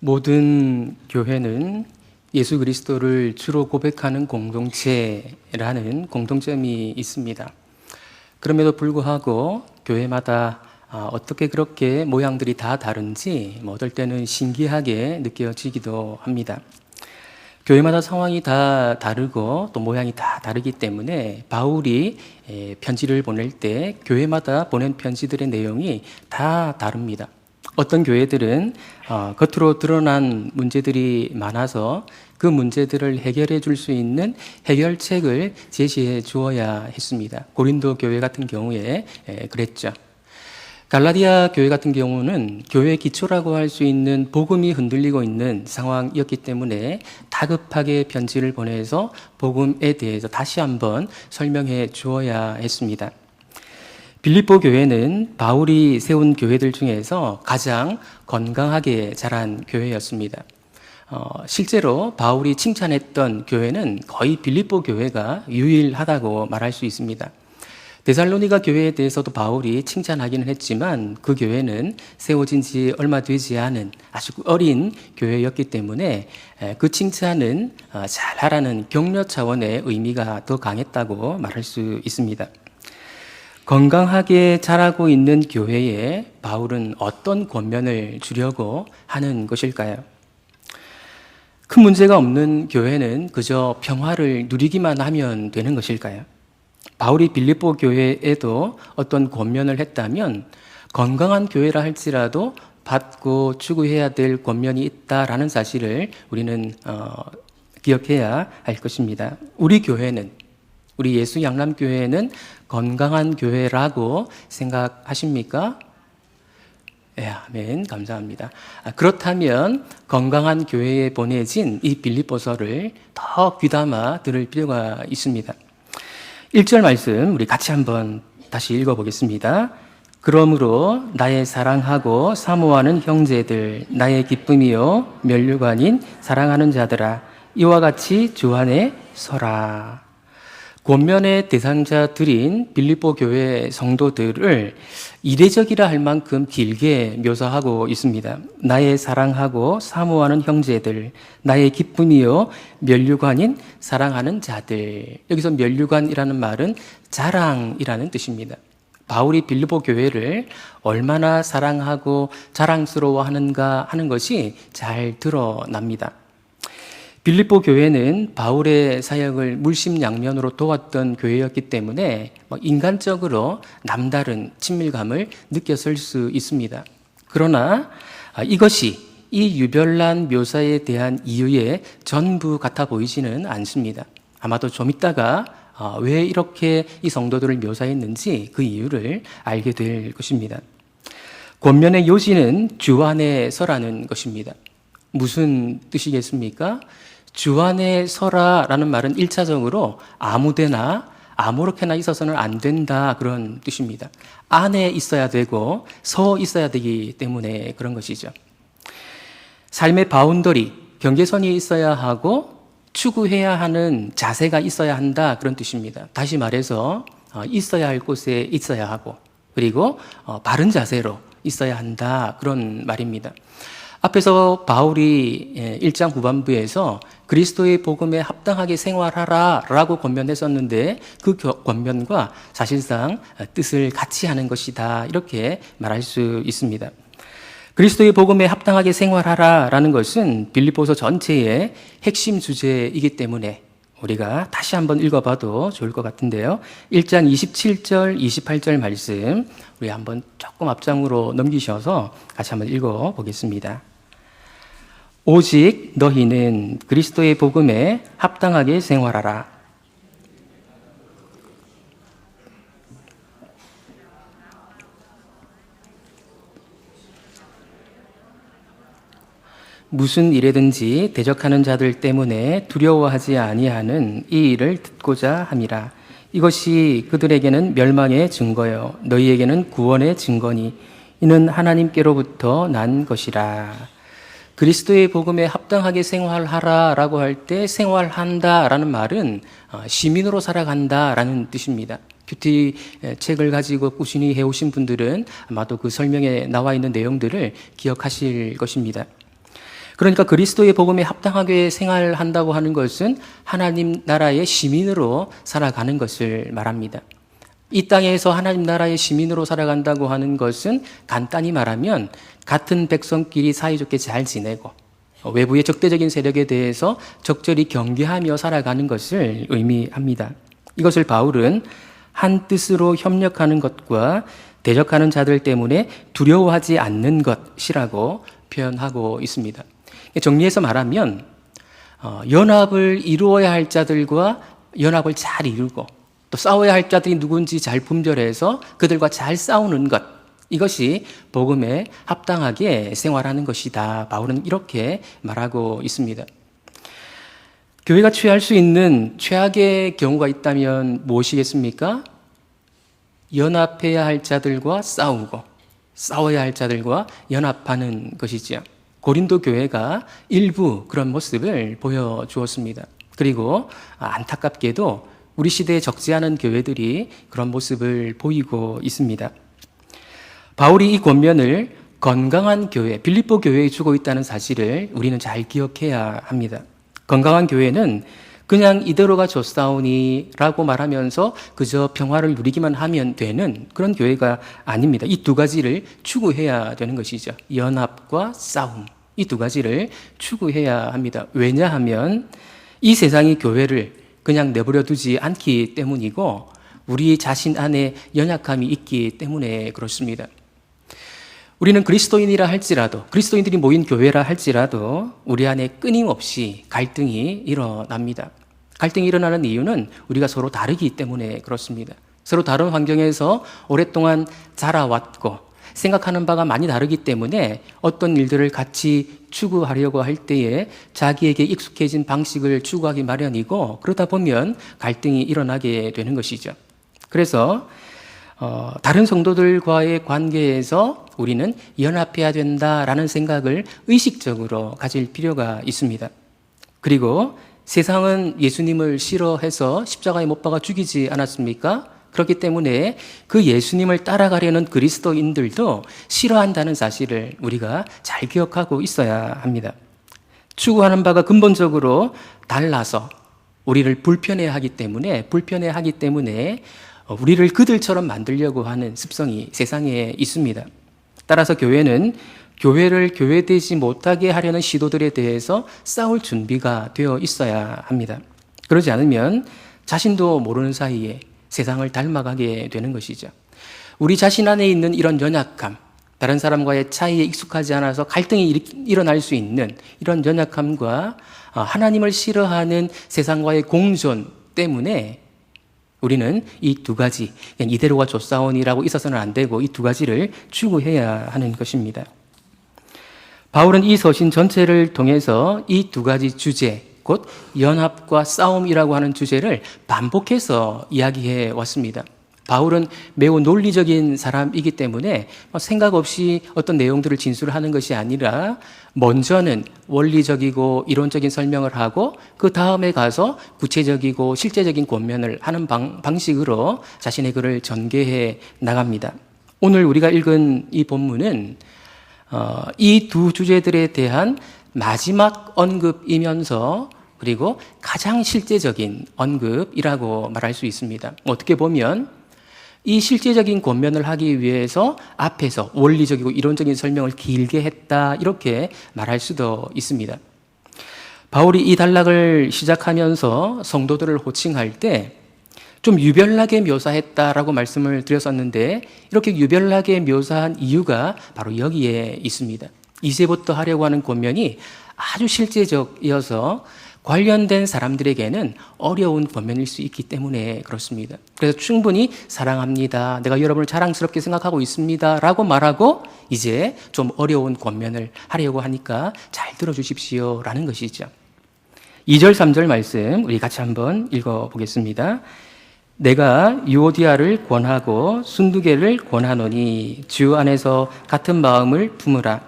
모든 교회는 예수 그리스도를 주로 고백하는 공동체라는 공통점이 있습니다. 그럼에도 불구하고 교회마다 어떻게 그렇게 모양들이 다 다른지 어떨 때는 신기하게 느껴지기도 합니다. 교회마다 상황이 다 다르고 또 모양이 다 다르기 때문에 바울이 편지를 보낼 때 교회마다 보낸 편지들의 내용이 다 다릅니다. 어떤 교회들은 겉으로 드러난 문제들이 많아서 그 문제들을 해결해 줄 수 있는 해결책을 제시해 주어야 했습니다. 고린도 교회 같은 경우에 그랬죠. 갈라디아 교회 같은 경우는 교회 기초라고 할 수 있는 복음이 흔들리고 있는 상황이었기 때문에 다급하게 편지를 보내서 복음에 대해서 다시 한번 설명해 주어야 했습니다. 빌립보 교회는 바울이 세운 교회들 중에서 가장 건강하게 자란 교회였습니다. 실제로 바울이 칭찬했던 교회는 거의 빌립보 교회가 유일하다고 말할 수 있습니다. 데살로니가 교회에 대해서도 바울이 칭찬하기는 했지만 그 교회는 세워진 지 얼마 되지 않은 아주 어린 교회였기 때문에 그 칭찬은 잘하라는 격려 차원의 의미가 더 강했다고 말할 수 있습니다. 건강하게 자라고 있는 교회에 바울은 어떤 권면을 주려고 하는 것일까요? 큰 문제가 없는 교회는 그저 평화를 누리기만 하면 되는 것일까요? 바울이 빌립보 교회에도 어떤 권면을 했다면 건강한 교회라 할지라도 받고 추구해야 될 권면이 있다라는 사실을 우리는 기억해야 할 것입니다. 우리 교회는, 우리 예수 양람교회는 건강한 교회라고 생각하십니까? 아멘. 감사합니다. 그렇다면 건강한 교회에 보내진 이 빌립보서를 더 귀담아 들을 필요가 있습니다. 1절 말씀 우리 같이 한번 다시 읽어보겠습니다. 그러므로 나의 사랑하고 사모하는 형제들, 나의 기쁨이요 면류관인 사랑하는 자들아, 이와 같이 주 안에 서라. 권면의 대상자들인 빌립보 교회 성도들을 이례적이라 할 만큼 길게 묘사하고 있습니다. 나의 사랑하고 사모하는 형제들, 나의 기쁨이요 면류관인 사랑하는 자들. 여기서 면류관이라는 말은 자랑이라는 뜻입니다. 바울이 빌립보 교회를 얼마나 사랑하고 자랑스러워하는가 하는 것이 잘 드러납니다. 빌립보 교회는 바울의 사역을 물심양면으로 도왔던 교회였기 때문에 인간적으로 남다른 친밀감을 느꼈을 수 있습니다. 그러나 이것이 이 유별난 묘사에 대한 이유의 전부 같아 보이지는 않습니다. 아마도 좀 이따가 왜 이렇게 이 성도들을 묘사했는지 그 이유를 알게 될 것입니다. 권면의 요지는 주 안에 서라는 것입니다. 무슨 뜻이겠습니까? 주 안에 서라라는 말은 1차적으로 아무데나 아무렇게나 있어서는 안 된다 그런 뜻입니다. 안에 있어야 되고 서 있어야 되기 때문에 그런 것이죠. 삶의 바운더리, 경계선이 있어야 하고 추구해야 하는 자세가 있어야 한다 그런 뜻입니다. 다시 말해서 있어야 할 곳에 있어야 하고 그리고 바른 자세로 있어야 한다 그런 말입니다. 앞에서 바울이 1장 후반부에서 그리스도의 복음에 합당하게 생활하라 라고 권면했었는데 그 권면과 사실상 뜻을 같이 하는 것이다 이렇게 말할 수 있습니다. 그리스도의 복음에 합당하게 생활하라 라는 것은 빌립보서 전체의 핵심 주제이기 때문에 우리가 다시 한번 읽어봐도 좋을 것 같은데요. 1장 27절, 28절 말씀 우리 한번 조금 앞장으로 넘기셔서 같이 한번 읽어보겠습니다. 오직 너희는 그리스도의 복음에 합당하게 생활하라. 무슨 일에든지 대적하는 자들 때문에 두려워하지 아니하는 이 일을 듣고자 함이라. 이것이 그들에게는 멸망의 증거요 너희에게는 구원의 증거니 이는 하나님께로부터 난 것이라. 그리스도의 복음에 합당하게 생활하라 라고 할 때 생활한다 라는 말은 시민으로 살아간다 라는 뜻입니다. 큐티 책을 가지고 꾸준히 해오신 분들은 아마도 그 설명에 나와 있는 내용들을 기억하실 것입니다. 그러니까 그리스도의 복음에 합당하게 생활한다고 하는 것은 하나님 나라의 시민으로 살아가는 것을 말합니다. 이 땅에서 하나님 나라의 시민으로 살아간다고 하는 것은 간단히 말하면 같은 백성끼리 사이좋게 잘 지내고 외부의 적대적인 세력에 대해서 적절히 경계하며 살아가는 것을 의미합니다. 이것을 바울은 한 뜻으로 협력하는 것과 대적하는 자들 때문에 두려워하지 않는 것이라고 표현하고 있습니다. 정리해서 말하면 연합을 이루어야 할 자들과 연합을 잘 이루고 또 싸워야 할 자들이 누군지 잘 분별해서 그들과 잘 싸우는 것, 이것이 복음에 합당하게 생활하는 것이다. 바울은 이렇게 말하고 있습니다. 교회가 취할 수 있는 최악의 경우가 있다면 무엇이겠습니까? 연합해야 할 자들과 싸우고 싸워야 할 자들과 연합하는 것이지요. 고린도 교회가 일부 그런 모습을 보여주었습니다. 그리고 안타깝게도 우리 시대에 적지 않은 교회들이 그런 모습을 보이고 있습니다. 바울이 이 권면을 건강한 교회, 빌립보 교회에 주고 있다는 사실을 우리는 잘 기억해야 합니다. 건강한 교회는 그냥 이대로가 좋사오니 라고 말하면서 그저 평화를 누리기만 하면 되는 그런 교회가 아닙니다. 이 두 가지를 추구해야 되는 것이죠. 연합과 싸움. 이 두 가지를 추구해야 합니다. 왜냐하면 이 세상이 교회를 그냥 내버려 두지 않기 때문이고 우리 자신 안에 연약함이 있기 때문에 그렇습니다. 우리는 그리스도인이라 할지라도, 그리스도인들이 모인 교회라 할지라도 우리 안에 끊임없이 갈등이 일어납니다. 갈등이 일어나는 이유는 우리가 서로 다르기 때문에 그렇습니다. 서로 다른 환경에서 오랫동안 자라왔고 생각하는 바가 많이 다르기 때문에 어떤 일들을 같이 추구하려고 할 때에 자기에게 익숙해진 방식을 추구하기 마련이고 그러다 보면 갈등이 일어나게 되는 것이죠. 그래서 다른 성도들과의 관계에서 우리는 연합해야 된다라는 생각을 의식적으로 가질 필요가 있습니다. 그리고 세상은 예수님을 싫어해서 십자가에 못 박아 죽이지 않았습니까? 그렇기 때문에 그 예수님을 따라가려는 그리스도인들도 싫어한다는 사실을 우리가 잘 기억하고 있어야 합니다. 추구하는 바가 근본적으로 달라서 우리를 불편해하기 때문에 우리를 그들처럼 만들려고 하는 습성이 세상에 있습니다. 따라서 교회는 교회를 교회되지 못하게 하려는 시도들에 대해서 싸울 준비가 되어 있어야 합니다. 그러지 않으면 자신도 모르는 사이에 세상을 닮아가게 되는 것이죠. 우리 자신 안에 있는 이런 연약함, 다른 사람과의 차이에 익숙하지 않아서 갈등이 일어날 수 있는 이런 연약함과 하나님을 싫어하는 세상과의 공존 때문에 우리는 이 두 가지, 그냥 이대로가 좋사오니라고 있어서는 안 되고 이 두 가지를 추구해야 하는 것입니다. 바울은 이 서신 전체를 통해서 이 두 가지 주제, 곧 연합과 싸움이라고 하는 주제를 반복해서 이야기해 왔습니다. 바울은 매우 논리적인 사람이기 때문에 생각 없이 어떤 내용들을 진술하는 것이 아니라 먼저는 원리적이고 이론적인 설명을 하고 그 다음에 가서 구체적이고 실제적인 권면을 하는 방식으로 자신의 글을 전개해 나갑니다. 오늘 우리가 읽은 이 본문은 이 두 주제들에 대한 마지막 언급이면서 그리고 가장 실제적인 언급이라고 말할 수 있습니다. 어떻게 보면 이 실제적인 권면을 하기 위해서 앞에서 원리적이고 이론적인 설명을 길게 했다 이렇게 말할 수도 있습니다. 바울이 이 단락을 시작하면서 성도들을 호칭할 때 좀 유별나게 묘사했다라고 말씀을 드렸었는데 이렇게 유별나게 묘사한 이유가 바로 여기에 있습니다. 이제부터 하려고 하는 권면이 아주 실제적이어서 관련된 사람들에게는 어려운 권면일 수 있기 때문에 그렇습니다. 그래서 충분히 사랑합니다. 내가 여러분을 자랑스럽게 생각하고 있습니다. 라고 말하고 이제 좀 어려운 권면을 하려고 하니까 잘 들어주십시오. 라는 것이죠. 2절, 3절 말씀 우리 같이 한번 읽어보겠습니다. 내가 유오디아를 권하고 순두개를 권하노니 주 안에서 같은 마음을 품으라.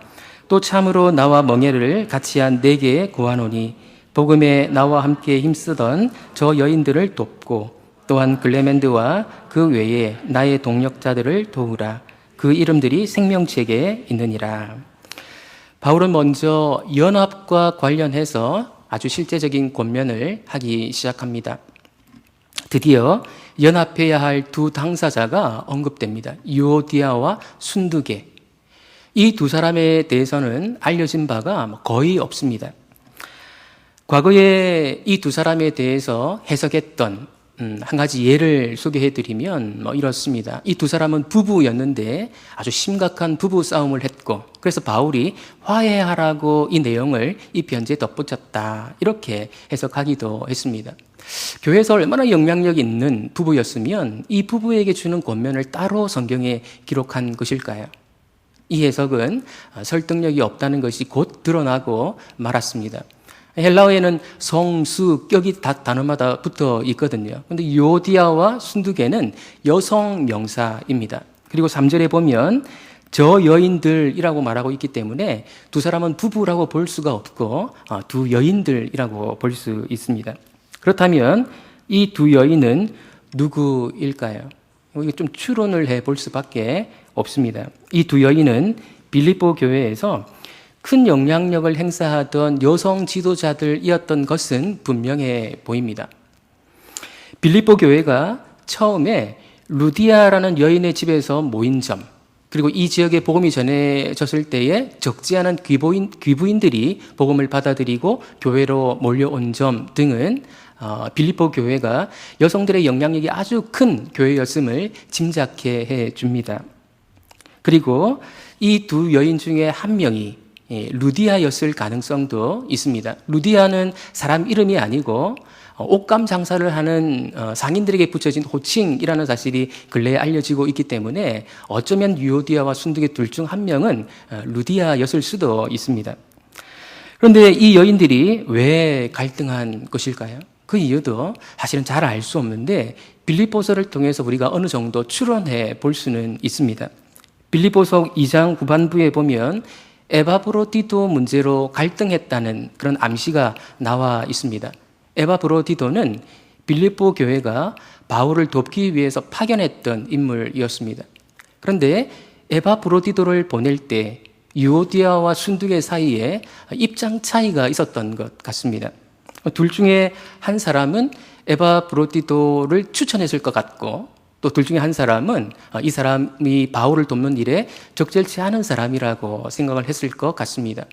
또 참으로 나와 멍에를 같이 한 네게 고하노니 복음에 나와 함께 힘쓰던 저 여인들을 돕고 또한 글레멘드와 그 외에 나의 동력자들을 도우라. 그 이름들이 생명책에 있느니라. 바울은 먼저 연합과 관련해서 아주 실제적인 권면을 하기 시작합니다. 드디어 연합해야 할 두 당사자가 언급됩니다. 유오디아와 순두계. 이 두 사람에 대해서는 알려진 바가 거의 없습니다. 과거에 이 두 사람에 대해서 해석했던 한 가지 예를 소개해드리면 이렇습니다. 이 두 사람은 부부였는데 아주 심각한 부부 싸움을 했고, 그래서 바울이 화해하라고 이 내용을 이 편지에 덧붙였다, 이렇게 해석하기도 했습니다. 교회에서 얼마나 영향력 있는 부부였으면 이 부부에게 주는 권면을 따로 성경에 기록한 것일까요? 이 해석은 설득력이 없다는 것이 곧 드러나고 말았습니다. 헬라어에는 성, 수, 격이 다 단어마다 붙어 있거든요. 근데 요디아와 순두계는 여성 명사입니다. 그리고 3절에 보면 저 여인들이라고 말하고 있기 때문에 두 사람은 부부라고 볼 수가 없고 두 여인들이라고 볼 수 있습니다. 그렇다면 이 두 여인은 누구일까요? 이게 좀 추론을 해볼 수밖에 없습니다. 이 두 여인은 빌립보 교회에서 큰 영향력을 행사하던 여성 지도자들이었던 것은 분명해 보입니다. 빌립보 교회가 처음에 루디아라는 여인의 집에서 모인 점, 그리고 이 지역에 복음이 전해졌을 때에 적지 않은 귀부인들이 복음을 받아들이고 교회로 몰려온 점 등은 빌립보 교회가 여성들의 영향력이 아주 큰 교회였음을 짐작해 해 줍니다. 그리고 이 두 여인 중에 한 명이 루디아였을 가능성도 있습니다. 루디아는 사람 이름이 아니고 옷감 장사를 하는 상인들에게 붙여진 호칭이라는 사실이 근래에 알려지고 있기 때문에 어쩌면 유오디아와 순두계 둘 중 한 명은 루디아였을 수도 있습니다. 그런데 이 여인들이 왜 갈등한 것일까요? 그 이유도 사실은 잘 알 수 없는데 빌립보서를 통해서 우리가 어느 정도 추론해 볼 수는 있습니다. 빌립보서 2장 후반부에 보면 에바브로디도 문제로 갈등했다는 그런 암시가 나와 있습니다. 에바브로디도는 빌립보 교회가 바울을 돕기 위해서 파견했던 인물이었습니다. 그런데 에바브로디도를 보낼 때 유오디아와 순두계 사이에 입장 차이가 있었던 것 같습니다. 둘 중에 한 사람은 에바브로디도를 추천했을 것 같고, 또 둘 중에 한 사람은 이 사람이 바울을 돕는 일에 적절치 않은 사람이라고 생각을 했을 것 같습니다.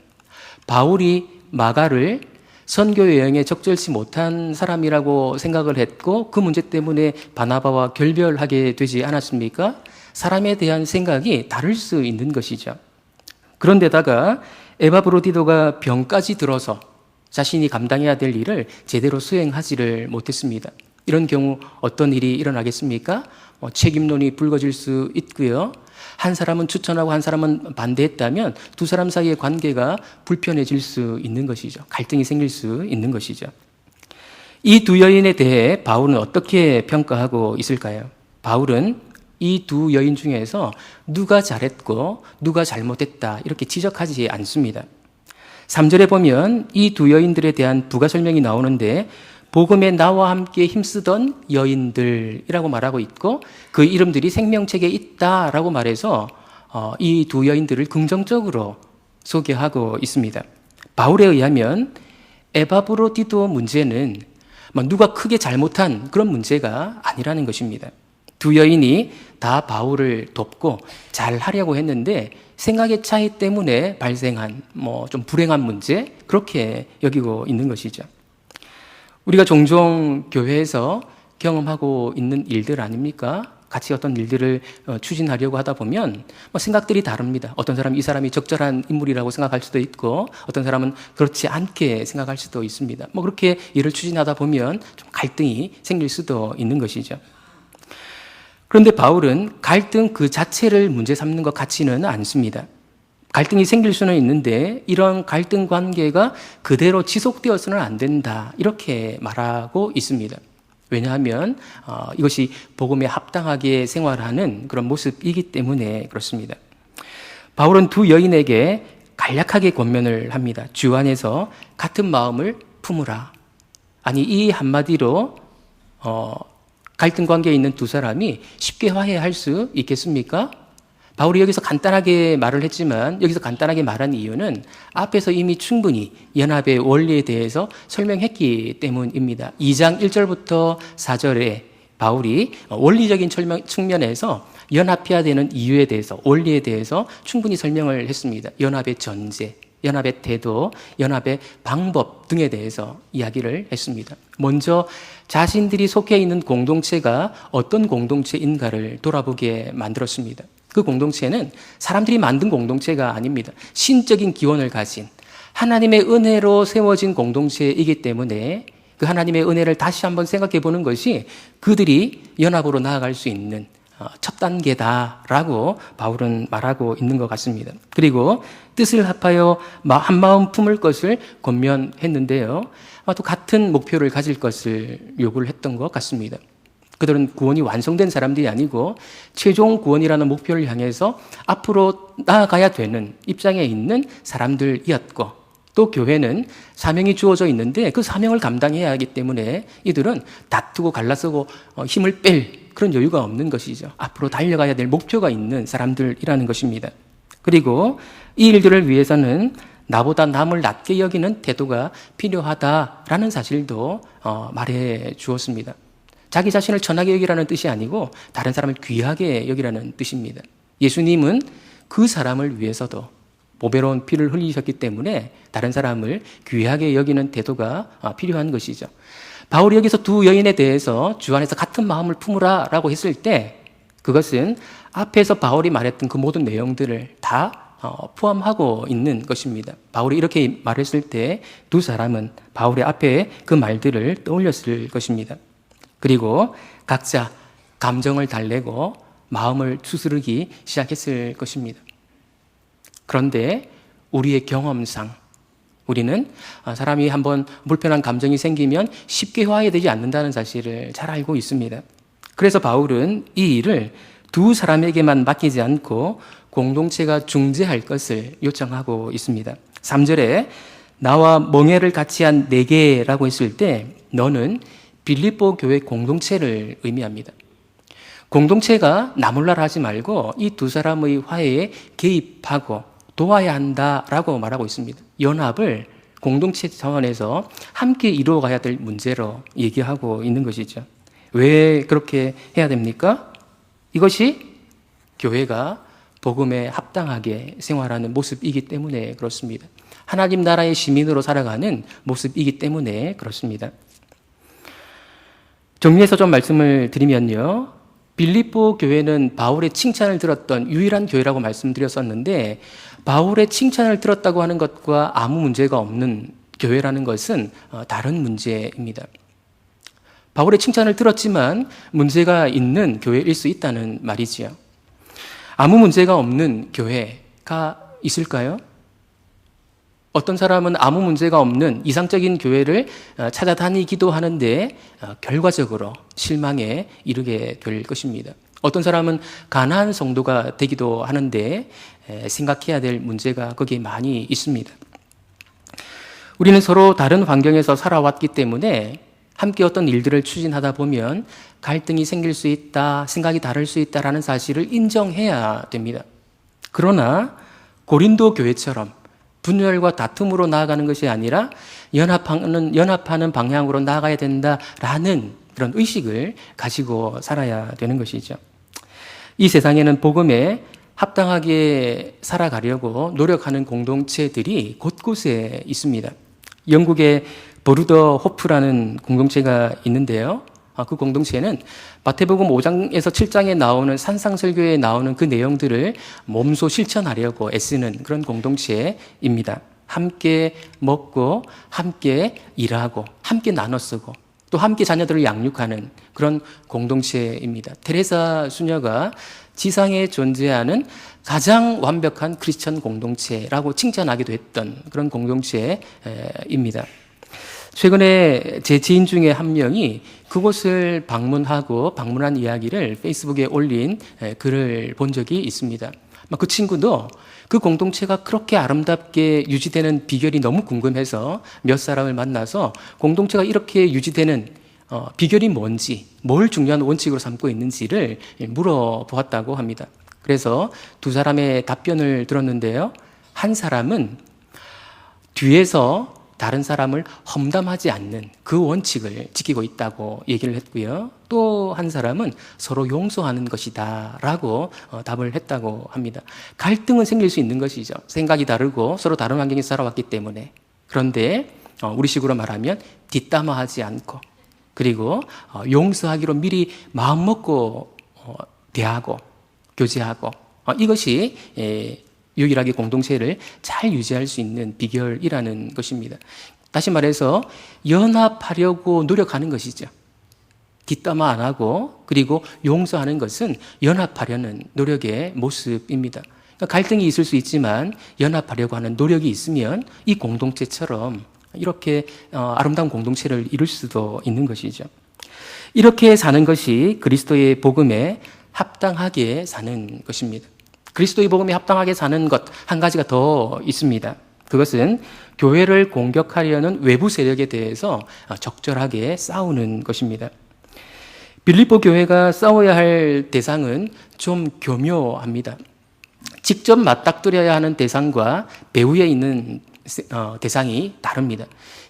바울이 마가를 선교 여행에 적절치 못한 사람이라고 생각을 했고 그 문제 때문에 바나바와 결별하게 되지 않았습니까? 사람에 대한 생각이 다를 수 있는 것이죠. 그런데다가 에바브로디도가 병까지 들어서 자신이 감당해야 될 일을 제대로 수행하지를 못했습니다. 이런 경우 어떤 일이 일어나겠습니까? 책임론이 불거질 수 있고요. 한 사람은 추천하고 한 사람은 반대했다면 두 사람 사이의 관계가 불편해질 수 있는 것이죠. 갈등이 생길 수 있는 것이죠. 이 두 여인에 대해 바울은 어떻게 평가하고 있을까요? 바울은 이 두 여인 중에서 누가 잘했고 누가 잘못했다 이렇게 지적하지 않습니다. 3절에 보면 이 두 여인들에 대한 부가 설명이 나오는데 복음에 나와 함께 힘쓰던 여인들이라고 말하고 있고 그 이름들이 생명책에 있다라고 말해서 이 두 여인들을 긍정적으로 소개하고 있습니다. 바울에 의하면 에바브로디도 문제는 누가 크게 잘못한 그런 문제가 아니라는 것입니다. 두 여인이 다 바울을 돕고 잘 하려고 했는데 생각의 차이 때문에 발생한 좀 불행한 문제, 그렇게 여기고 있는 것이죠. 우리가 종종 교회에서 경험하고 있는 일들 아닙니까? 같이 어떤 일들을 추진하려고 하다 보면 생각들이 다릅니다. 어떤 사람은 이 사람이 적절한 인물이라고 생각할 수도 있고 어떤 사람은 그렇지 않게 생각할 수도 있습니다. 그렇게 일을 추진하다 보면 좀 갈등이 생길 수도 있는 것이죠. 그런데 바울은 갈등 그 자체를 문제 삼는 것 같지는 않습니다. 갈등이 생길 수는 있는데 이런 갈등 관계가 그대로 지속되어서는 안 된다, 이렇게 말하고 있습니다. 왜냐하면 이것이 복음에 합당하게 생활하는 그런 모습이기 때문에 그렇습니다. 바울은 두 여인에게 간략하게 권면을 합니다. 주 안에서 같은 마음을 품으라. 아니, 이 한마디로 갈등 관계에 있는 두 사람이 쉽게 화해할 수 있겠습니까? 바울이 여기서 간단하게 말을 했지만 여기서 간단하게 말한 이유는 앞에서 이미 충분히 연합의 원리에 대해서 설명했기 때문입니다. 2장 1절부터 4절에 바울이 원리적인 측면에서 연합해야 되는 이유에 대해서, 원리에 대해서 충분히 설명을 했습니다. 연합의 전제, 연합의 태도, 연합의 방법 등에 대해서 이야기를 했습니다. 먼저 자신들이 속해 있는 공동체가 어떤 공동체인가를 돌아보게 만들었습니다. 그 공동체는 사람들이 만든 공동체가 아닙니다. 신적인 기원을 가진 하나님의 은혜로 세워진 공동체이기 때문에 그 하나님의 은혜를 다시 한번 생각해 보는 것이 그들이 연합으로 나아갈 수 있는 첫 단계다라고 바울은 말하고 있는 것 같습니다. 그리고 뜻을 합하여 한 마음 품을 것을 권면했는데요. 또 같은 목표를 가질 것을 요구를 했던 것 같습니다. 그들은 구원이 완성된 사람들이 아니고 최종 구원이라는 목표를 향해서 앞으로 나아가야 되는 입장에 있는 사람들이었고, 또 교회는 사명이 주어져 있는데 그 사명을 감당해야 하기 때문에 이들은 다투고 갈라서고 힘을 뺄 그런 여유가 없는 것이죠. 앞으로 달려가야 될 목표가 있는 사람들이라는 것입니다. 그리고 이 일들을 위해서는 나보다 남을 낮게 여기는 태도가 필요하다라는 사실도 말해 주었습니다. 자기 자신을 천하게 여기라는 뜻이 아니고 다른 사람을 귀하게 여기라는 뜻입니다. 예수님은 그 사람을 위해서도 보배로운 피를 흘리셨기 때문에 다른 사람을 귀하게 여기는 태도가 필요한 것이죠. 바울이 여기서 두 여인에 대해서 주 안에서 같은 마음을 품으라 라고 했을 때 그것은 앞에서 바울이 말했던 그 모든 내용들을 다 포함하고 있는 것입니다. 바울이 이렇게 말했을 때 두 사람은 바울의 앞에 그 말들을 떠올렸을 것입니다. 그리고 각자 감정을 달래고 마음을 추스르기 시작했을 것입니다. 그런데 우리의 경험상 우리는 사람이 한번 불편한 감정이 생기면 쉽게 화해되지 않는다는 사실을 잘 알고 있습니다. 그래서 바울은 이 일을 두 사람에게만 맡기지 않고 공동체가 중재할 것을 요청하고 있습니다. 3절에 나와 멍에를 같이 한 네개라고 했을 때 너는 빌립보 교회 공동체를 의미합니다. 공동체가 나몰라라 하지 말고 이 두 사람의 화해에 개입하고 도와야 한다라고 말하고 있습니다. 연합을 공동체 차원에서 함께 이루어가야 될 문제로 얘기하고 있는 것이죠. 왜 그렇게 해야 됩니까? 이것이 교회가 복음에 합당하게 생활하는 모습이기 때문에 그렇습니다. 하나님 나라의 시민으로 살아가는 모습이기 때문에 그렇습니다. 정리해서 좀 말씀을 드리면요. 빌립보 교회는 바울의 칭찬을 들었던 유일한 교회라고 말씀드렸었는데 바울의 칭찬을 들었다고 하는 것과 아무 문제가 없는 교회라는 것은 다른 문제입니다. 바울의 칭찬을 들었지만 문제가 있는 교회일 수 있다는 말이지요. 아무 문제가 없는 교회가 있을까요? 어떤 사람은 아무 문제가 없는 이상적인 교회를 찾아다니기도 하는데 결과적으로 실망에 이르게 될 것입니다. 어떤 사람은 가난한 성도가 되기도 하는데 생각해야 될 문제가 거기에 많이 있습니다. 우리는 서로 다른 환경에서 살아왔기 때문에 함께 어떤 일들을 추진하다 보면 갈등이 생길 수 있다, 생각이 다를 수 있다라는 사실을 인정해야 됩니다. 그러나 고린도 교회처럼 분열과 다툼으로 나아가는 것이 아니라 연합하는 방향으로 나아가야 된다라는 그런 의식을 가지고 살아야 되는 것이죠. 이 세상에는 복음에 합당하게 살아가려고 노력하는 공동체들이 곳곳에 있습니다. 영국의 버루더 호프라는 공동체가 있는데요. 그 공동체는 마태복음 5장에서 7장에 나오는 산상설교에 나오는 그 내용들을 몸소 실천하려고 애쓰는 그런 공동체입니다. 함께 먹고 함께 일하고 함께 나눠 쓰고 또 함께 자녀들을 양육하는 그런 공동체입니다. 테레사 수녀가 지상에 존재하는 가장 완벽한 크리스천 공동체라고 칭찬하기도 했던 그런 공동체입니다. 최근에 제 지인 중에 한 명이 그곳을 방문한 이야기를 페이스북에 올린 글을 본 적이 있습니다. 그 친구도 그 공동체가 그렇게 아름답게 유지되는 비결이 너무 궁금해서 몇 사람을 만나서 공동체가 이렇게 유지되는 비결이 뭔지, 뭘 중요한 원칙으로 삼고 있는지를 물어보았다고 합니다. 그래서 두 사람의 답변을 들었는데요. 한 사람은 뒤에서 다른 사람을 험담하지 않는 그 원칙을 지키고 있다고 얘기를 했고요. 또 한 사람은 서로 용서하는 것이다 라고 답을 했다고 합니다. 갈등은 생길 수 있는 것이죠. 생각이 다르고 서로 다른 환경에서 살아왔기 때문에. 그런데 우리식으로 말하면 뒷담화하지 않고, 그리고 용서하기로 미리 마음먹고 대하고 교제하고, 이것이 유일하게 공동체를 잘 유지할 수 있는 비결이라는 것입니다. 다시 말해서 연합하려고 노력하는 것이죠. 뒷담화 안 하고, 그리고 용서하는 것은 연합하려는 노력의 모습입니다. 그러니까 갈등이 있을 수 있지만 연합하려고 하는 노력이 있으면 이 공동체처럼 이렇게 아름다운 공동체를 이룰 수도 있는 것이죠. 이렇게 사는 것이 그리스도의 복음에 합당하게 사는 것입니다. 그리스도의 복음에 합당하게 사는 것 한 가지가 더 있습니다. 그것은 교회를 공격하려는 외부 세력에 대해서 적절하게 싸우는 것입니다. 빌립보 교회가 싸워야 할 대상은 좀 교묘합니다. 직접 맞닥뜨려야 하는 대상과 배후에 있는 대상이 다릅니다.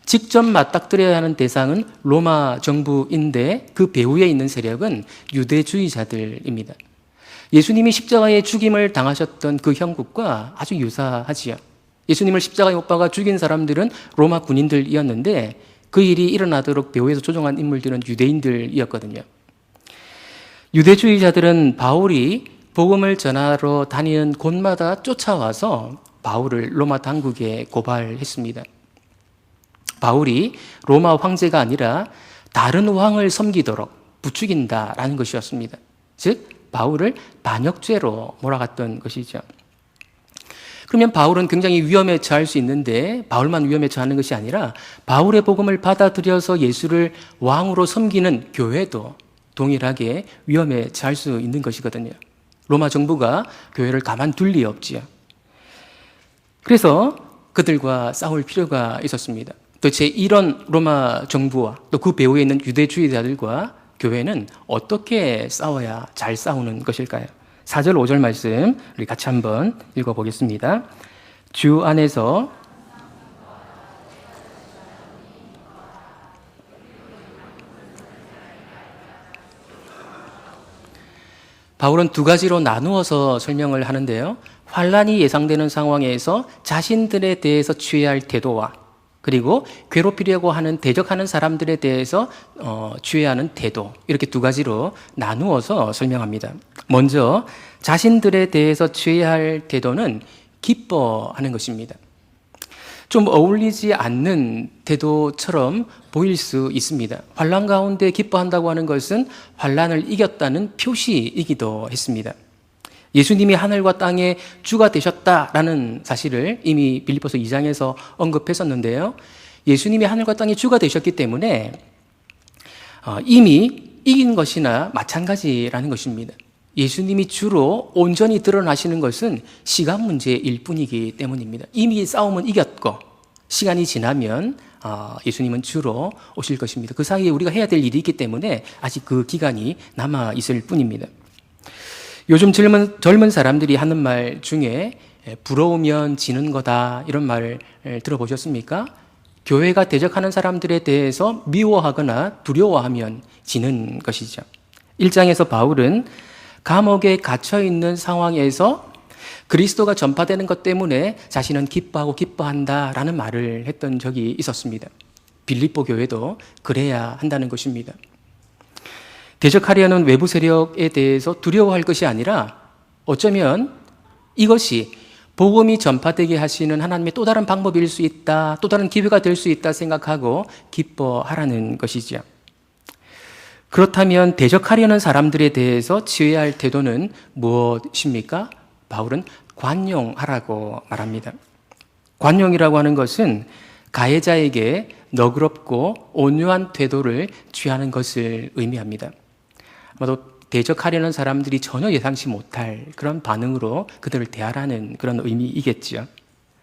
직접 맞닥뜨려야 하는 대상은 로마 정부인데 그 배후에 있는 세력은 유대주의자들입니다. 예수님이 십자가에 죽임을 당하셨던 그 형국과 아주 유사하지요. 예수님을 십자가에 못 박아 죽인 사람들은 로마 군인들이었는데 그 일이 일어나도록 배후에서 조종한 인물들은 유대인들이었거든요. 유대주의자들은 바울이 복음을 전하러 다니는 곳마다 쫓아와서 바울을 로마 당국에 고발했습니다. 바울이 로마 황제가 아니라 다른 왕을 섬기도록 부추긴다라는 것이었습니다. 즉 바울을 반역죄로 몰아갔던 것이죠. 그러면 바울은 굉장히 위험에 처할 수 있는데 바울만 위험에 처하는 것이 아니라 바울의 복음을 받아들여서 예수를 왕으로 섬기는 교회도 동일하게 위험에 처할 수 있는 것이거든요. 로마 정부가 교회를 가만둘 리 없지요. 그래서 그들과 싸울 필요가 있었습니다. 도대체 이런 로마 정부와 또 그 배후에 있는 유대주의자들과 교회는 어떻게 싸워야 잘 싸우는 것일까요? 4절, 5절 말씀 우리 같이 한번 읽어보겠습니다. 주 안에서 바울은 두 가지로 나누어서 설명을 하는데요. 환란이 예상되는 상황에서 자신들에 대해서 취해야 할 태도와 그리고 괴롭히려고 하는 대적하는 사람들에 대해서 취해야 하는 태도, 이렇게 두 가지로 나누어서 설명합니다. 먼저 자신들에 대해서 취해야 할 태도는 기뻐하는 것입니다. 좀 어울리지 않는 태도처럼 보일 수 있습니다. 환란 가운데 기뻐한다고 하는 것은 환란을 이겼다는 표시이기도 했습니다. 예수님이 하늘과 땅의 주가 되셨다라는 사실을 이미 빌립보서 2장에서 언급했었는데요. 예수님이 하늘과 땅의 주가 되셨기 때문에 이미 이긴 것이나 마찬가지라는 것입니다. 예수님이 주로 온전히 드러나시는 것은 시간 문제일 뿐이기 때문입니다. 이미 싸움은 이겼고 시간이 지나면 예수님은 주로 오실 것입니다. 그 사이에 우리가 해야 될 일이 있기 때문에 아직 그 기간이 남아 있을 뿐입니다. 요즘 젊은 사람들이 하는 말 중에 부러우면 지는 거다 이런 말 들어보셨습니까? 교회가 대적하는 사람들에 대해서 미워하거나 두려워하면 지는 것이죠. 1장에서 바울은 감옥에 갇혀 있는 상황에서 그리스도가 전파되는 것 때문에 자신은 기뻐하고 기뻐한다라는 말을 했던 적이 있었습니다. 빌립보 교회도 그래야 한다는 것입니다. 대적하려는 외부 세력에 대해서 두려워할 것이 아니라 어쩌면 이것이 복음이 전파되게 하시는 하나님의 또 다른 방법일 수 있다, 또 다른 기회가 될 수 있다 생각하고 기뻐하라는 것이죠. 그렇다면 대적하려는 사람들에 대해서 취해야 할 태도는 무엇입니까? 바울은 관용하라고 말합니다. 관용이라고 하는 것은 가해자에게 너그럽고 온유한 태도를 취하는 것을 의미합니다. 아마도 대적하려는 사람들이 전혀 예상치 못할 그런 반응으로 그들을 대하라는 그런 의미이겠지요.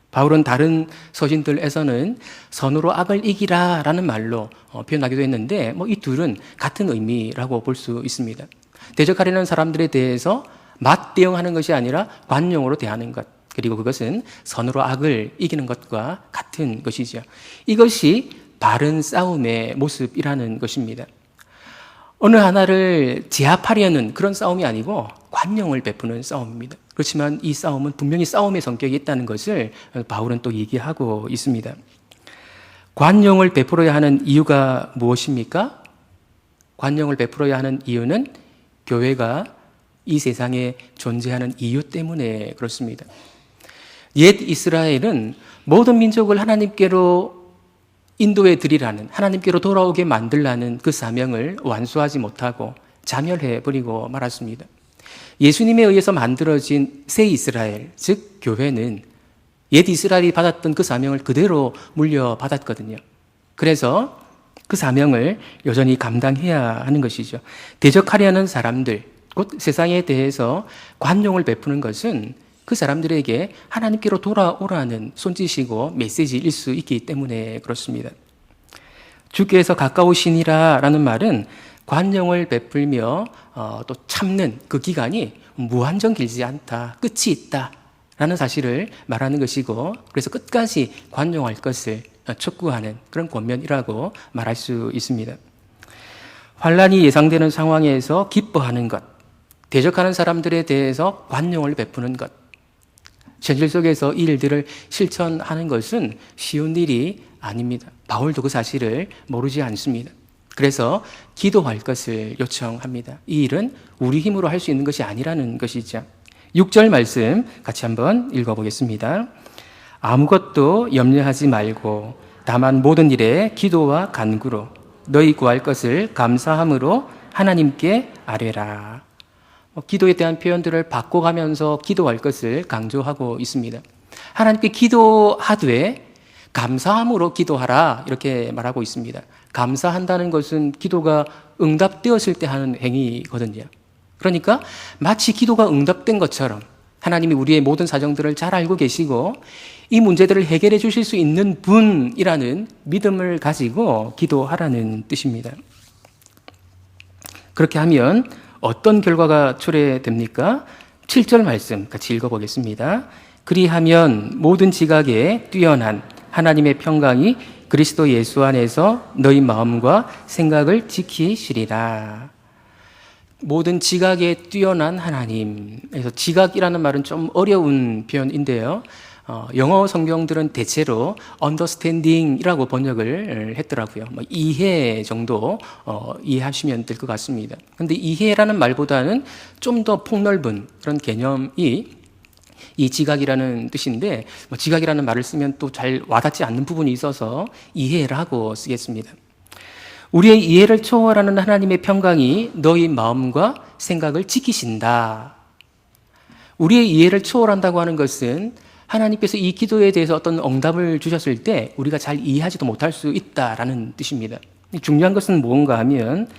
바울은 다른 서신들에서는 선으로 악을 이기라 라는 말로 표현하기도 했는데 이 둘은 같은 의미라고 볼 수 있습니다. 대적하려는 사람들에 대해서 맞대응하는 것이 아니라 관용으로 대하는 것. 그리고 그것은 선으로 악을 이기는 것과 같은 것이죠. 이것이 바른 싸움의 모습이라는 것입니다. 어느 하나를 제압하려는 그런 싸움이 아니고 관용을 베푸는 싸움입니다. 그렇지만 이 싸움은 분명히 싸움의 성격이 있다는 것을 바울은 또 얘기하고 있습니다. 관용을 베풀어야 하는 이유가 무엇입니까? 관용을 베풀어야 하는 이유는 교회가 이 세상에 존재하는 이유 때문에 그렇습니다. 옛 이스라엘은 모든 민족을 하나님께로 인도해 드리라는, 하나님께로 돌아오게 만들라는 그 사명을 완수하지 못하고 자멸해 버리고 말았습니다. 예수님에 의해서 만들어진 새 이스라엘, 즉 교회는 옛 이스라엘이 받았던 그 사명을 그대로 물려받았거든요. 그래서 그 사명을 여전히 감당해야 하는 것이죠. 대적하려는 사람들, 곧 세상에 대해서 관용을 베푸는 것은 그 사람들에게 하나님께로 돌아오라는 손짓이고 메시지일 수 있기 때문에 그렇습니다. 주께서 가까우시니라 라는 말은 관용을 베풀며 또 참는 그 기간이 무한정 길지 않다, 끝이 있다 라는 사실을 말하는 것이고, 그래서 끝까지 관용할 것을 촉구하는 그런 권면이라고 말할 수 있습니다. 환란이 예상되는 상황에서 기뻐하는 것, 대적하는 사람들에 대해서 관용을 베푸는 것, 현실 속에서 이 일들을 실천하는 것은 쉬운 일이 아닙니다. 바울도 그 사실을 모르지 않습니다. 그래서 기도할 것을 요청합니다. 이 일은 우리 힘으로 할 수 있는 것이 아니라는 것이죠. 6절 말씀 같이 한번 읽어보겠습니다. 아무것도 염려하지 말고 다만 모든 일에 기도와 간구로 너희 구할 것을 감사함으로 하나님께 아뢰라. 기도에 대한 표현들을 바꿔가면서 기도할 것을 강조하고 있습니다. 하나님께 기도하되 감사함으로 기도하라 이렇게 말하고 있습니다. 감사한다는 것은 기도가 응답되었을 때 하는 행위거든요. 그러니까 마치 기도가 응답된 것처럼 하나님이 우리의 모든 사정들을 잘 알고 계시고 이 문제들을 해결해 주실 수 있는 분이라는 믿음을 가지고 기도하라는 뜻입니다. 그렇게 하면 어떤 결과가 초래됩니까? 7절 말씀 같이 읽어보겠습니다. 그리하면 모든 지각에 뛰어난 하나님의 평강이 그리스도 예수 안에서 너희 마음과 생각을 지키시리라. 모든 지각에 뛰어난 하나님. 그래서 지각이라는 말은 좀 어려운 표현인데요. 영어 성경들은 대체로 understanding이라고 번역을 했더라고요. 이해 정도 이해하시면 될 것 같습니다. 그런데 이해라는 말보다는 좀 더 폭넓은 그런 개념이 이 지각이라는 뜻인데, 지각이라는 말을 쓰면 또 잘 와닿지 않는 부분이 있어서 이해라고 쓰겠습니다. 우리의 이해를 초월하는 하나님의 평강이 너희 마음과 생각을 지키신다. 우리의 이해를 초월한다고 하는 것은 하나님께서 이 기도에 대해서 어떤 응답을 주셨을 때 우리가 잘 이해하지도 못할 수 있다라는 뜻입니다. 중요한 것은 뭔가 하면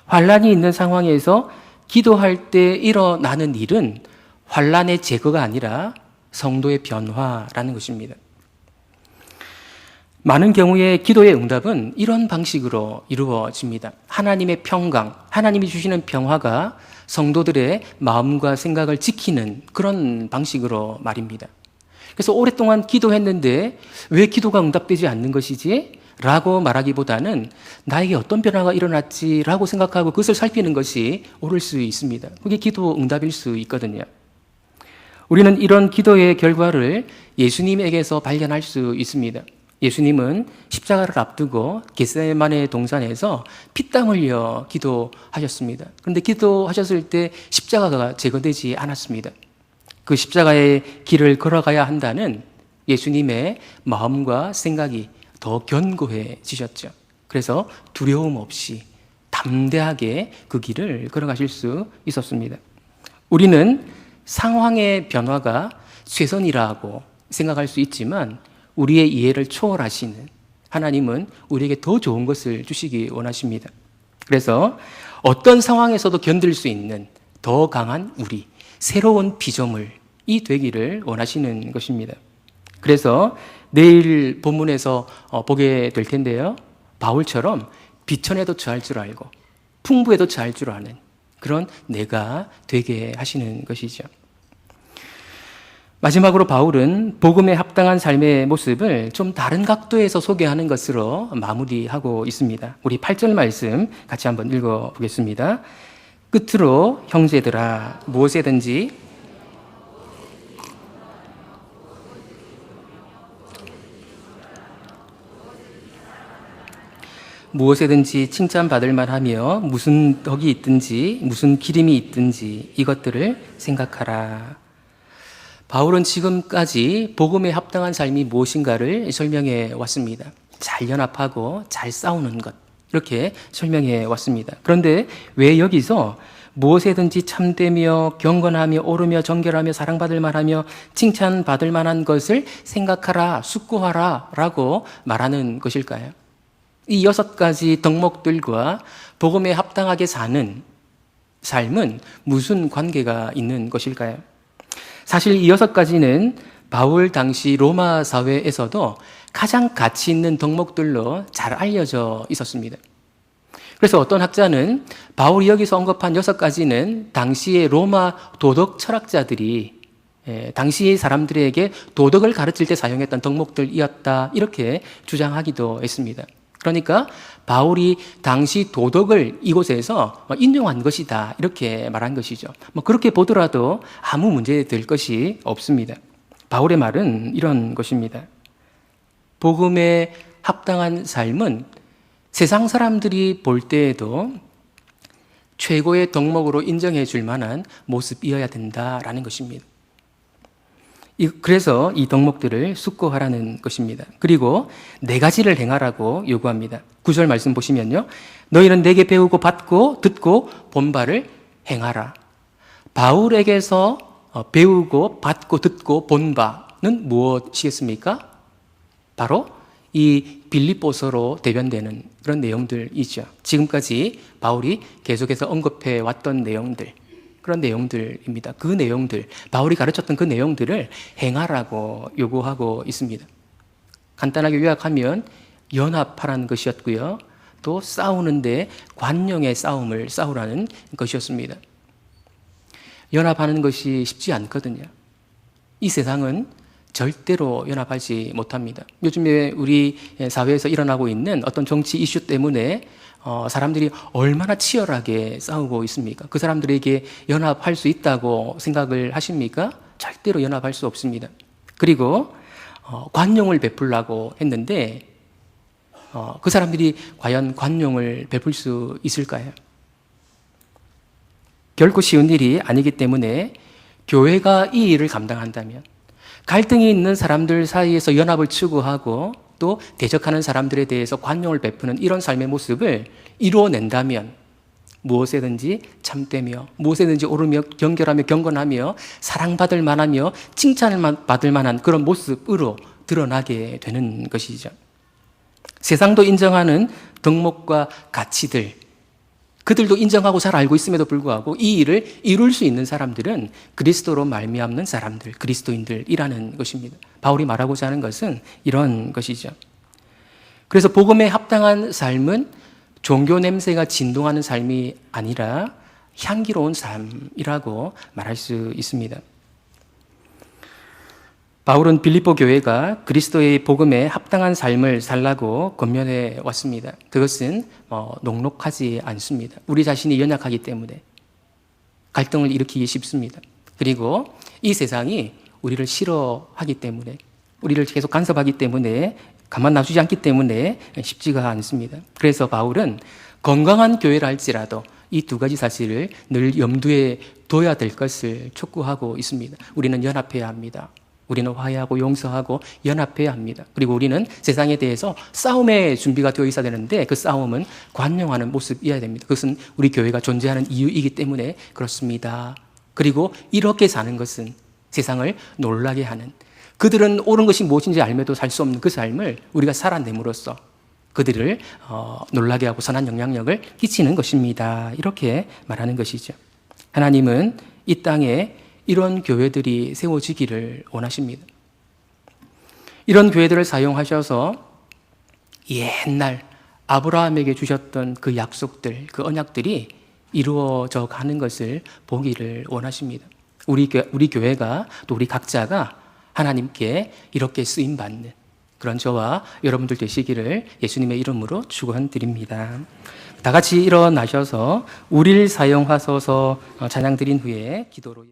환란이 있는 상황에서 기도할 때 일어나는 일은 환란의 제거가 아니라 성도의 변화라는 것입니다. 많은 경우에 기도의 응답은 이런 방식으로 이루어집니다. 하나님의 평강, 하나님이 주시는 평화가 성도들의 마음과 생각을 지키는 그런 방식으로 말입니다. 그래서 오랫동안 기도했는데 왜 기도가 응답되지 않는 것이지? 라고 말하기보다는 나에게 어떤 변화가 일어났지? 라고 생각하고 그것을 살피는 것이 옳을 수 있습니다. 그게 기도 응답일 수 있거든요. 우리는 이런 기도의 결과를 예수님에게서 발견할 수 있습니다. 예수님은 십자가를 앞두고 겟세마네 동산에서 피땀 흘려 기도하셨습니다. 그런데 기도하셨을 때 십자가가 제거되지 않았습니다. 그 십자가의 길을 걸어가야 한다는 예수님의 마음과 생각이 더 견고해지셨죠. 그래서 두려움 없이 담대하게 그 길을 걸어가실 수 있었습니다. 우리는 상황의 변화가 최선이라고 생각할 수 있지만 우리의 이해를 초월하시는 하나님은 우리에게 더 좋은 것을 주시기 원하십니다. 그래서 어떤 상황에서도 견딜 수 있는 더 강한 우리, 새로운 피조물이 되기를 원하시는 것입니다. 그래서 내일 본문에서 보게 될 텐데요. 바울처럼 비천에도 처할 줄 알고 풍부에도 처할 줄 아는 그런 내가 되게 하시는 것이죠. 마지막으로 바울은 복음에 합당한 삶의 모습을 좀 다른 각도에서 소개하는 것으로 마무리하고 있습니다. 우리 8절 말씀 같이 한번 읽어보겠습니다. 끝으로 형제들아 무엇에든지 칭찬받을 만하며 무슨 덕이 있든지 무슨 기림이 있든지 이것들을 생각하라. 바울은 지금까지 복음에 합당한 삶이 무엇인가를 설명해 왔습니다. 잘 연합하고 잘 싸우는 것, 이렇게 설명해 왔습니다. 그런데 왜 여기서 무엇에든지 참되며 경건하며 옳으며 정결하며 사랑받을 만하며 칭찬받을 만한 것을 생각하라, 숙고하라 라고 말하는 것일까요? 이 6가지 덕목들과 복음에 합당하게 사는 삶은 무슨 관계가 있는 것일까요? 사실 이 6가지는 바울 당시 로마 사회에서도 가장 가치 있는 덕목들로 잘 알려져 있었습니다. 그래서 어떤 학자는 바울이 여기서 언급한 6가지는 당시의 로마 도덕 철학자들이 당시 사람들에게 도덕을 가르칠 때 사용했던 덕목들이었다, 이렇게 주장하기도 했습니다. 그러니까 바울이 당시 도덕을 이곳에서 인용한 것이다, 이렇게 말한 것이죠. 그렇게 보더라도 아무 문제 될 것이 없습니다. 바울의 말은 이런 것입니다. 복음에 합당한 삶은 세상 사람들이 볼 때에도 최고의 덕목으로 인정해 줄 만한 모습이어야 된다라는 것입니다. 그래서 이 덕목들을 숙고하라는 것입니다. 그리고 4가지를 행하라고 요구합니다. 9절 말씀 보시면요, 너희는 내게 배우고 받고 듣고 본 바를 행하라. 바울에게서 배우고 받고 듣고 본 바는 무엇이겠습니까? 바로 이 빌립보서로 대변되는 그런 내용들이죠. 지금까지 바울이 계속해서 언급해 왔던 내용들, 그런 내용들입니다. 그 내용들, 바울이 가르쳤던 그 내용들을 행하라고 요구하고 있습니다. 간단하게 요약하면 연합하라는 것이었고요, 또 싸우는데 관용의 싸움을 싸우라는 것이었습니다. 연합하는 것이 쉽지 않거든요. 이 세상은 절대로 연합하지 못합니다. 요즘에 우리 사회에서 일어나고 있는 어떤 정치 이슈 때문에 사람들이 얼마나 치열하게 싸우고 있습니까? 그 사람들에게 연합할 수 있다고 생각을 하십니까? 절대로 연합할 수 없습니다. 그리고 관용을 베풀라고 했는데 그 사람들이 과연 관용을 베풀 수 있을까요? 결코 쉬운 일이 아니기 때문에 교회가 이 일을 감당한다면, 갈등이 있는 사람들 사이에서 연합을 추구하고 또 대적하는 사람들에 대해서 관용을 베푸는 이런 삶의 모습을 이루어낸다면 무엇에든지 참되며 무엇에든지 옳으며 경결하며 경건하며 사랑받을 만하며 칭찬을 받을 만한 그런 모습으로 드러나게 되는 것이죠. 세상도 인정하는 덕목과 가치들, 그들도 인정하고 잘 알고 있음에도 불구하고 이 일을 이룰 수 있는 사람들은 그리스도로 말미암는 사람들, 그리스도인들이라는 것입니다. 바울이 말하고자 하는 것은 이런 것이죠. 그래서 복음에 합당한 삶은 종교 냄새가 진동하는 삶이 아니라 향기로운 삶이라고 말할 수 있습니다. 바울은 빌립보 교회가 그리스도의 복음에 합당한 삶을 살라고 권면해 왔습니다. 그것은 녹록하지 않습니다. 우리 자신이 연약하기 때문에 갈등을 일으키기 쉽습니다. 그리고 이 세상이 우리를 싫어하기 때문에, 우리를 계속 간섭하기 때문에, 가만 놔두지 않기 때문에 쉽지가 않습니다. 그래서 바울은 건강한 교회라 할지라도 이 2가지 사실을 늘 염두에 둬야 될 것을 촉구하고 있습니다. 우리는 연합해야 합니다. 우리는 화해하고 용서하고 연합해야 합니다. 그리고 우리는 세상에 대해서 싸움의 준비가 되어 있어야 되는데 그 싸움은 관용하는 모습이어야 됩니다. 그것은 우리 교회가 존재하는 이유이기 때문에 그렇습니다. 그리고 이렇게 사는 것은 세상을 놀라게 하는, 그들은 옳은 것이 무엇인지 알면도 살 수 없는 그 삶을 우리가 살아냄으로써 그들을 놀라게 하고 선한 영향력을 끼치는 것입니다. 이렇게 말하는 것이죠. 하나님은 이 땅에 이런 교회들이 세워지기를 원하십니다. 이런 교회들을 사용하셔서 옛날 아브라함에게 주셨던 그 약속들, 그 언약들이 이루어져 가는 것을 보기를 원하십니다. 우리 교회가 또 우리 각자가 하나님께 이렇게 쓰임받는 그런 저와 여러분들 되시기를 예수님의 이름으로 축원드립니다. 다 같이 일어나셔서 우리를 사용하소서 찬양 드린 후에 기도로